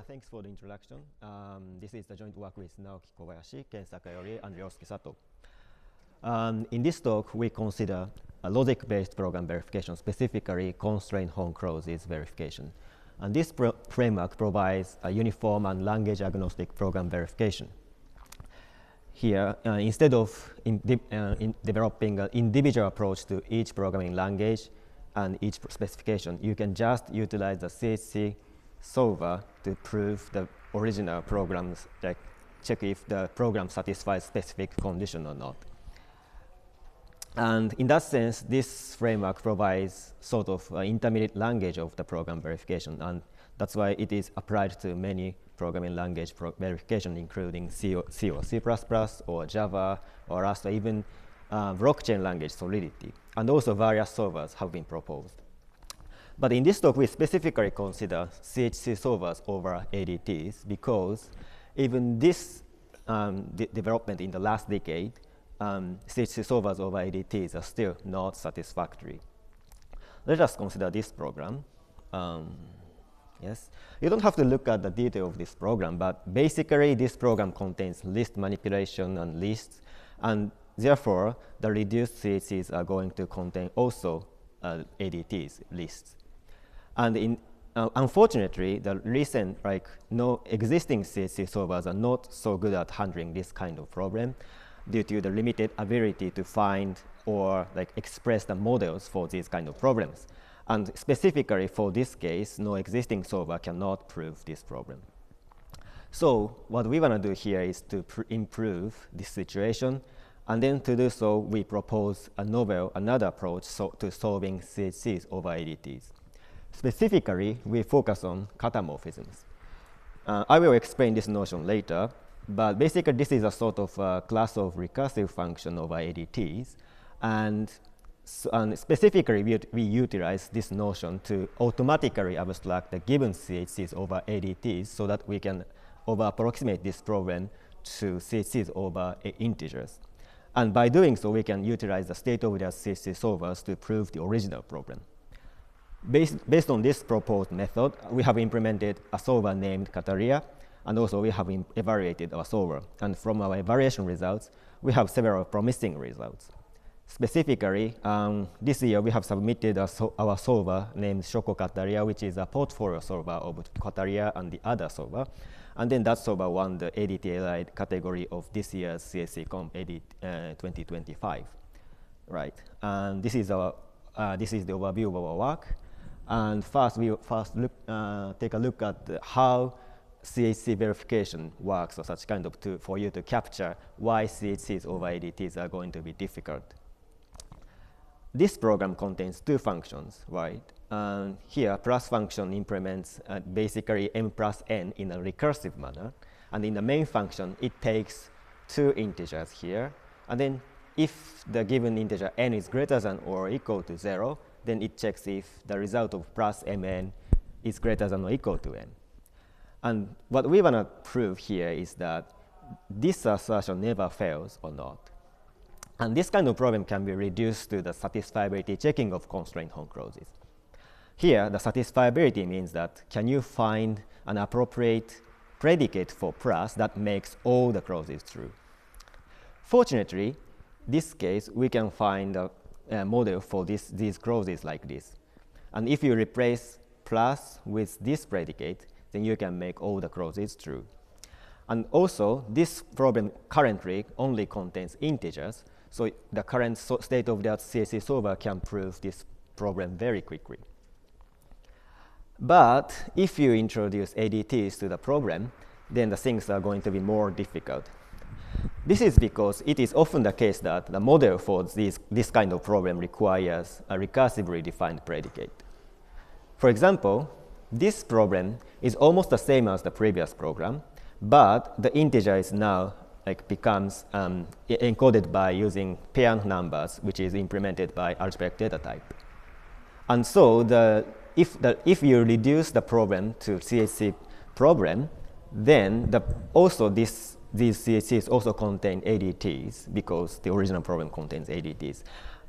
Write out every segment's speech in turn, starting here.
Thanks for the introduction. This is the joint work with Naoki, Kobayashi, Ken Sakayori, and Ryosuke Sato. In this talk, we consider a logic-based program verification, specifically constraint home clauses verification. And this framework provides a uniform and language-agnostic program verification. Here, instead of developing an individual approach to each programming language and each specification, you can just utilize the CHC solver to prove the original programs, like check if the program satisfies specific condition or not. And in that sense, this framework provides sort of an intermediate language of the program verification, and that's why it is applied to many programming language verification, including C or C++, or Java, or Rust, or even blockchain language Solidity. And also various solvers have been proposed. But in this talk, we specifically consider CHC solvers over ADTs because even this development in the last decade, CHC solvers over ADTs are still not satisfactory. Let us consider this program. Yes, you don't have to look at the detail of this program, but basically this program contains list manipulation and lists, and therefore the reduced CHCs are going to contain also ADTs lists. And unfortunately, the recent, no existing CHC solvers are not so good at handling this kind of problem due to the limited ability to find or express the models for these kind of problems. And specifically for this case, no existing solver cannot prove this problem. So what we want to do here is to improve this situation. And then to do so, we propose another approach to solving CHCs over ADTs. Specifically, we focus on catamorphisms. I will explain this notion later, but basically this is a sort of class of recursive function over ADTs. And specifically, we utilize this notion to automatically abstract the given CHCs over ADTs so that we can over-approximate this problem to CHCs over integers. And by doing so, we can utilize the state-of-the-art CHC solvers to prove the original problem. Based on this proposed method, we have implemented a solver named Catalia, and also we have evaluated our solver. And from our evaluation results, we have several promising results. Specifically, this year we have submitted our solver named ChocoCatalia, which is a portfolio solver of Catalia and the other solver. And then that solver won the ADT-LIA category of this year's CHC-COMP ADT-2025. Right. And this is the overview of our work. And first, we take a look at how CHC verification works, or such kind of for you to capture why CHCs over ADTs are going to be difficult. This program contains two functions, right? Here, plus function implements basically m plus n in a recursive manner. And in the main function, it takes two integers here. And then if the given integer n is greater than or equal to 0, then it checks if the result of plus mn is greater than or equal to n. And what we want to prove here is that this assertion never fails or not. And this kind of problem can be reduced to the satisfiability checking of constraint home clauses. Here, the satisfiability means that can you find an appropriate predicate for plus that makes all the clauses true? Fortunately, in this case, we can find a model for these clauses like this. And if you replace plus with this predicate, then you can make all the clauses true. And also, this problem currently only contains integers, so the current state-of-the-art CHC solver can prove this problem very quickly. But if you introduce ADTs to the problem, then the things are going to be more difficult. This is because it is often the case that the model for this kind of problem requires a recursively defined predicate. For example, this problem is almost the same as the previous program, but the integer is now becomes encoded by using pair numbers, which is implemented by algebraic data type. And so if you reduce the problem to CHC problem, then these CHCs also contain ADTs because the original problem contains ADTs.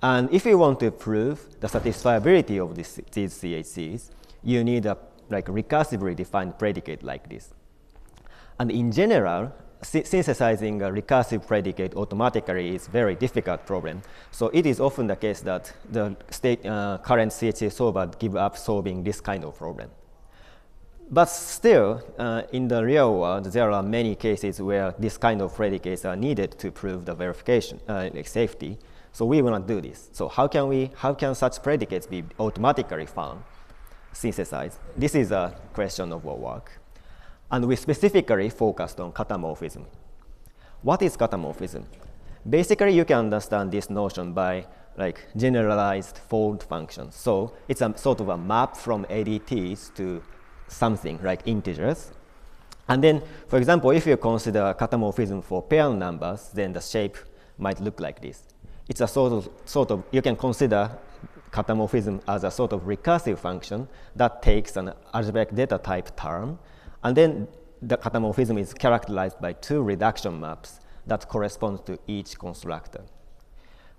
And if you want to prove the satisfiability of these CHCs, you need a like recursively defined predicate like this. And in general, synthesizing a recursive predicate automatically is a very difficult problem. So it is often the case that the current CHC solver give up solving this kind of problem. But still, in the real world, there are many cases where this kind of predicates are needed to prove the verification, like safety. So we will not do this. So how can such predicates be automatically found, synthesized? This is a question of our work. And we specifically focused on catamorphism. What is catamorphism? Basically, you can understand this notion by like generalized fold functions. So it's a sort of a map from ADTs to something like integers. And then, for example, if you consider catamorphism for pair numbers, then the shape might look like this. It's a sort of you can consider catamorphism as a sort of recursive function that takes an algebraic data type term, and then the catamorphism is characterized by two reduction maps that correspond to each constructor.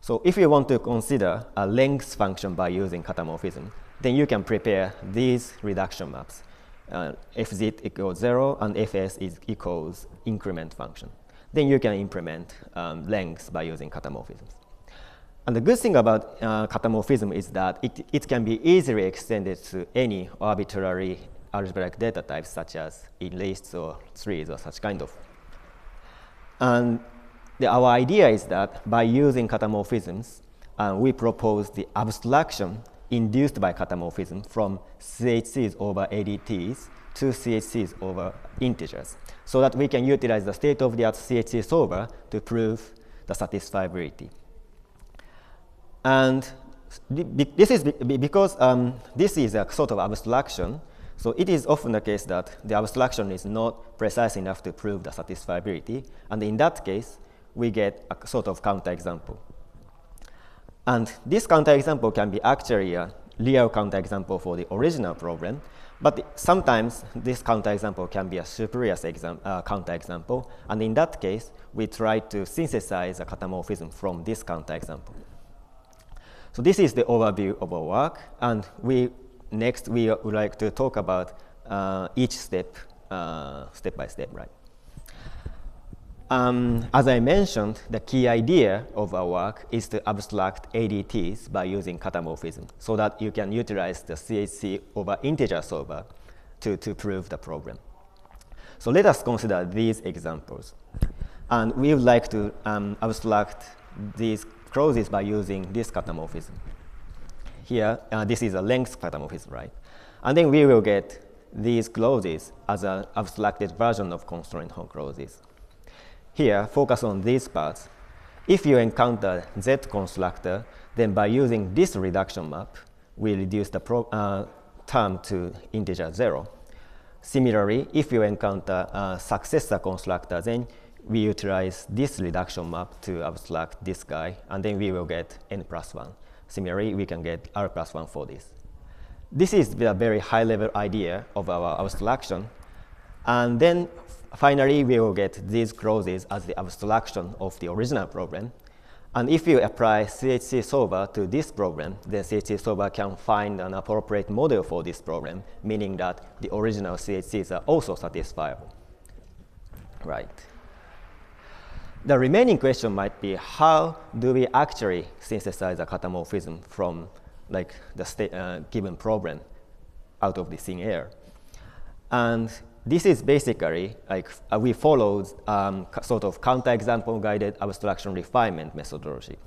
So if you want to consider a length function by using catamorphism, then you can prepare these reduction maps. Fz equals 0 and Fs equals increment function. Then you can implement lengths by using catamorphisms. And the good thing about catamorphism is that it can be easily extended to any arbitrary algebraic data types, such as in lists or trees or such kind of. And our idea is that by using catamorphisms, we propose the abstraction induced by catamorphism from CHCs over ADTs to CHCs over integers, so that we can utilize the state-of-the-art CHC solver to prove the satisfiability. And this is because this is a sort of abstraction, so it is often the case that the abstraction is not precise enough to prove the satisfiability, and in that case, we get a sort of counterexample. And this counterexample can be actually a real counterexample for the original problem, but sometimes this counterexample can be a spurious counterexample, and in that case, we try to synthesize a catamorphism from this counterexample. So this is the overview of our work, and next we would like to talk about each step, step by step, right? As I mentioned, the key idea of our work is to abstract ADTs by using catamorphism, so that you can utilize the CHC over integer solver to prove the problem. So let us consider these examples. And we would like to abstract these clauses by using this catamorphism. Here, this is a length catamorphism, right? And then we will get these clauses as an abstracted version of constraint Hom clauses. Here, focus on these parts. If you encounter Z constructor, then by using this reduction map, we reduce the term to integer 0. Similarly, if you encounter a successor constructor, then we utilize this reduction map to abstract this guy, and then we will get n plus 1. Similarly, we can get r plus 1 for this. This is the very high-level idea of our abstraction. And then finally, we will get these clauses as the abstraction of the original problem. And if you apply CHC solver to this problem, then CHC solver can find an appropriate model for this problem, meaning that the original CHCs are also satisfiable. Right. The remaining question might be, how do we actually synthesize a catamorphism from like the given problem out of the thin air? And this is basically like we followed sort of counterexample guided abstraction refinement methodology.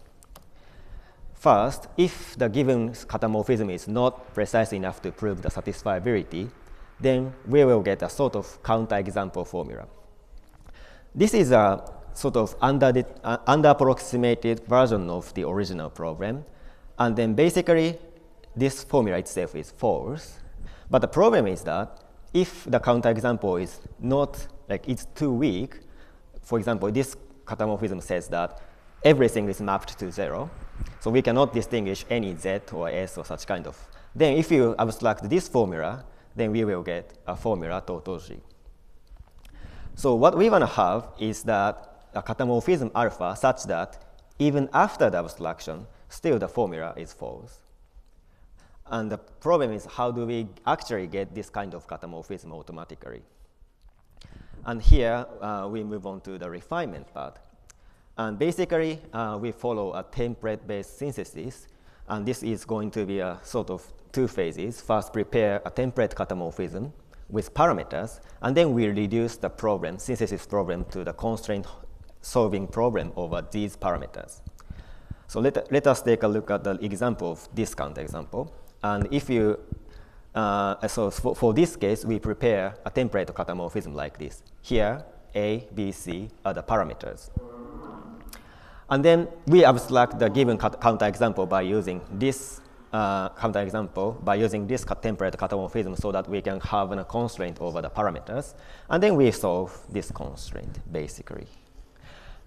First, if the given catamorphism is not precise enough to prove the satisfiability, then we will get a sort of counterexample formula. This is a sort of under-approximated version of the original problem. And then basically, this formula itself is false. But the problem is that if the counterexample is not, like it's too weak, for example, this catamorphism says that everything is mapped to 0. So we cannot distinguish any Z or S or such kind of. Then if you abstract this formula, then we will get a formula tautology. So what we want to have is that a catamorphism alpha such that even after the abstraction, still the formula is false. And the problem is, how do we actually get this kind of catamorphism automatically? And here, we move on to the refinement part. And basically, we follow a template-based synthesis. And this is going to be a sort of two phases. First, prepare a template catamorphism with parameters. And then we reduce the problem, synthesis problem, to the constraint solving problem over these parameters. So let us take a look at the example of this counterexample. And if you, so for this case, we prepare a template catamorphism like this. Here, A, B, C are the parameters. And then we abstract the given counterexample by using this counterexample, by using this template catamorphism so that we can have a constraint over the parameters. And then we solve this constraint, basically.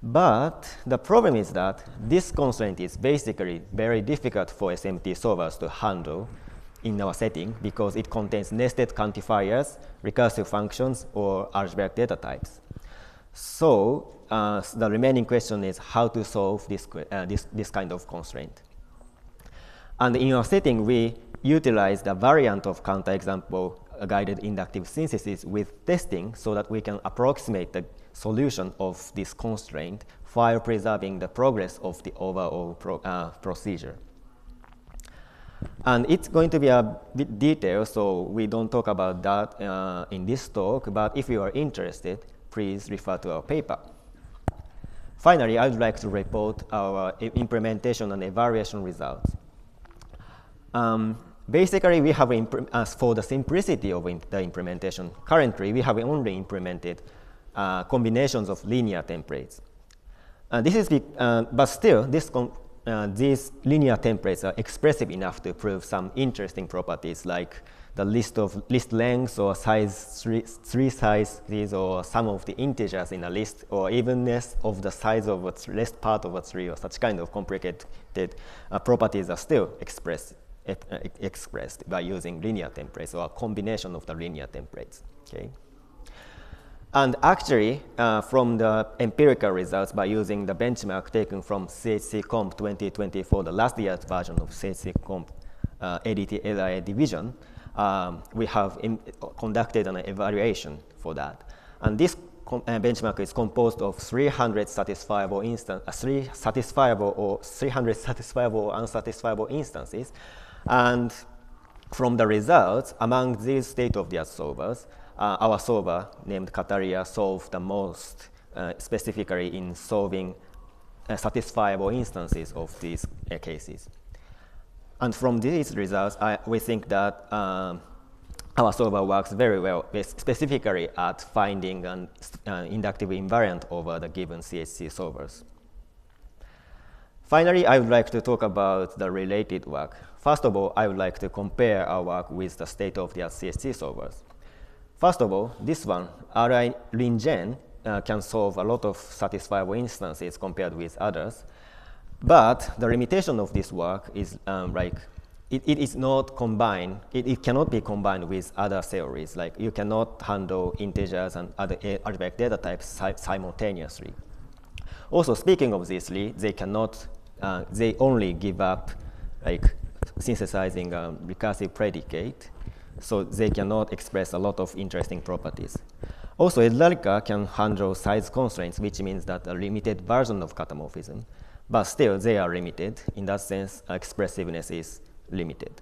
But the problem is that this constraint is basically very difficult for SMT solvers to handle in our setting because it contains nested quantifiers, recursive functions, or algebraic data types. So the remaining question is how to solve this kind of constraint. And in our setting, we utilize the variant of counterexample guided inductive synthesis with testing so that we can approximate the solution of this constraint while preserving the progress of the overall procedure. And it's going to be a bit detailed, so we don't talk about that in this talk, but if you are interested, please refer to our paper. Finally, I would like to report our implementation and evaluation results. Basically, we have, for the simplicity of the implementation, currently we have only implemented combinations of linear templates. This is but still, these linear templates are expressive enough to prove some interesting properties like the list lengths or tree sizes or some of the integers in a list or evenness of the size of a list part of a tree or such kind of complicated properties are still expressed by using linear templates or a combination of the linear templates. Okay. And actually, from the empirical results by using the benchmark taken from CHC-COMP 2024, the last year's version of CHC-COMP ADT-LIA division, we have conducted an evaluation for that. And this benchmark is composed of 300 satisfiable or 300 satisfiable or unsatisfiable instances. And from the results, among these state-of-the-art solvers, our solver named Catalia solved the most specifically in solving satisfiable instances of these cases. And from these results, we think that our solver works very well, specifically at finding an inductive invariant over the given CHC solvers. Finally, I would like to talk about the related work. First of all, I would like to compare our work with the state-of-the-art CHC solvers. First of all, this one, RI-LinGen, can solve a lot of satisfiable instances compared with others. But the limitation of this work is it is not combined. It cannot be combined with other theories. Like you cannot handle integers and other algebraic data types simultaneously. Also, speaking of this, they cannot. They only give up synthesizing a recursive predicate. So they cannot express a lot of interesting properties. Also, ADT-LIA can handle size constraints, which means that a limited version of catamorphism. But still, they are limited. In that sense, expressiveness is limited.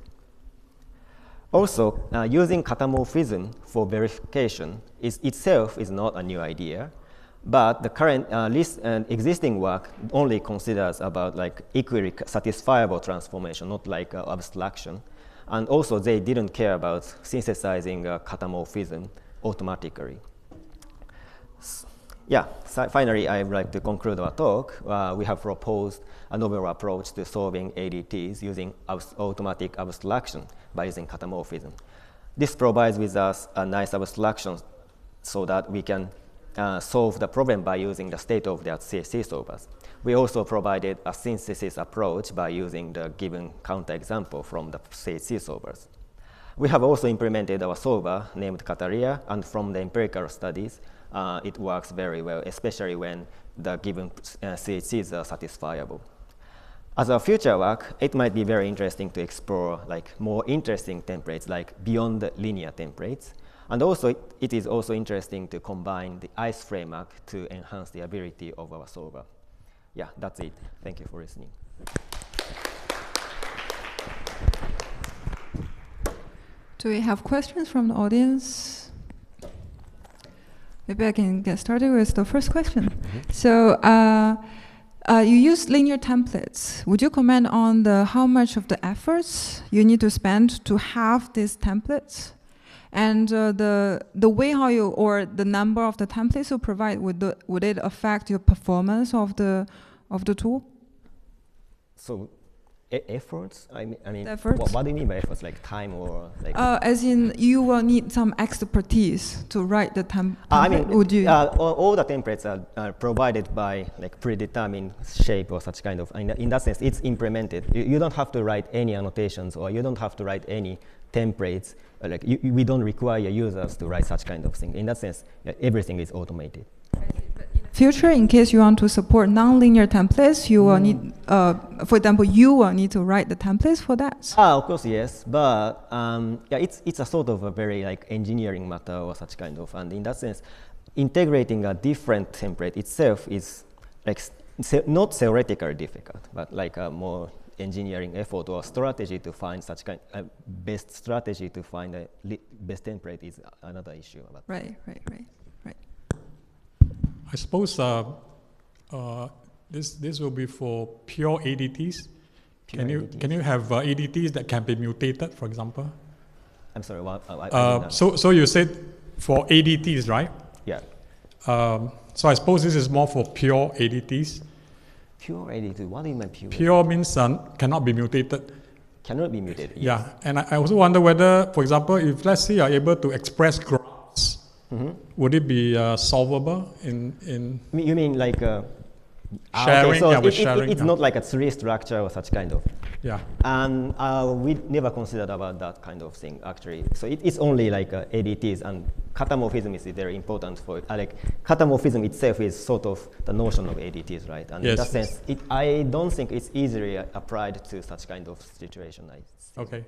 Also, using catamorphism for verification itself is not a new idea. But the current existing work only considers about equally satisfiable transformation, not like abstraction. And also, they didn't care about synthesizing catamorphism automatically. Yeah, finally, I would like to conclude our talk. We have proposed a novel approach to solving ADTs using automatic abstraction by using catamorphism. This provides with us a nice abstraction so that we can solve the problem by using the state-of-the-art CHC solvers. We also provided a synthesis approach by using the given counterexample from the CHC solvers. We have also implemented our solver named Catalia, and from the empirical studies, it works very well, especially when the given CHCs are satisfiable. As a future work, it might be very interesting to explore like more interesting templates, like beyond the linear templates. And also, it is also interesting to combine the ICE framework to enhance the ability of our solver. Yeah, that's it. Thank you for listening. Do we have questions from the audience? Maybe I can get started with the first question. So you use linear templates. Would you comment on how much of the efforts you need to spend to have these templates? And the way how you, or the number of the templates you provide, would it affect your performance of the tool? So efforts? I mean efforts. What do you mean by efforts? Like time or like? As in, you will need some expertise to write the template. I mean, would you? all the templates are provided by like predetermined shape or such kind of. In that sense, it's implemented. You don't have to write any annotations, or you don't have to write any templates. Like we don't require users to write such kind of thing. In that sense, everything is automated. Future, in case you want to support non-linear templates, you will need, for example, you will need to write the templates for that. Of course, yes, but yeah, it's a sort of a very like engineering matter or such kind of, and in that sense, integrating a different template itself is like not theoretically difficult, but like a more engineering effort or strategy to find such kind best strategy to find a best template is another issue. Right. I suppose this will be for pure ADTs. Can you have ADTs that can be mutated, for example? I'm sorry. What? So you said for ADTs, right? Yeah. So I suppose this is more for pure ADTs. Pure ADT. What do you mean pure? Pure means cannot be mutated. Cannot be mutated. Yes. Yeah, and I also wonder whether, for example, if let's say you are able to express graphs, would it be solvable in? You mean like sharing? Okay, so yeah, with sharing. It's not like a tree structure or such kind of. Yeah. And we never considered about that kind of thing actually. So it's only like ADTs, and catamorphism is very important for like catamorphism itself is sort of the notion of ADTs, right? And in that sense, I don't think it's easily applied to such kind of situation. Okay.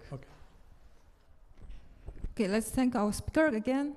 Okay, let's thank our speaker again.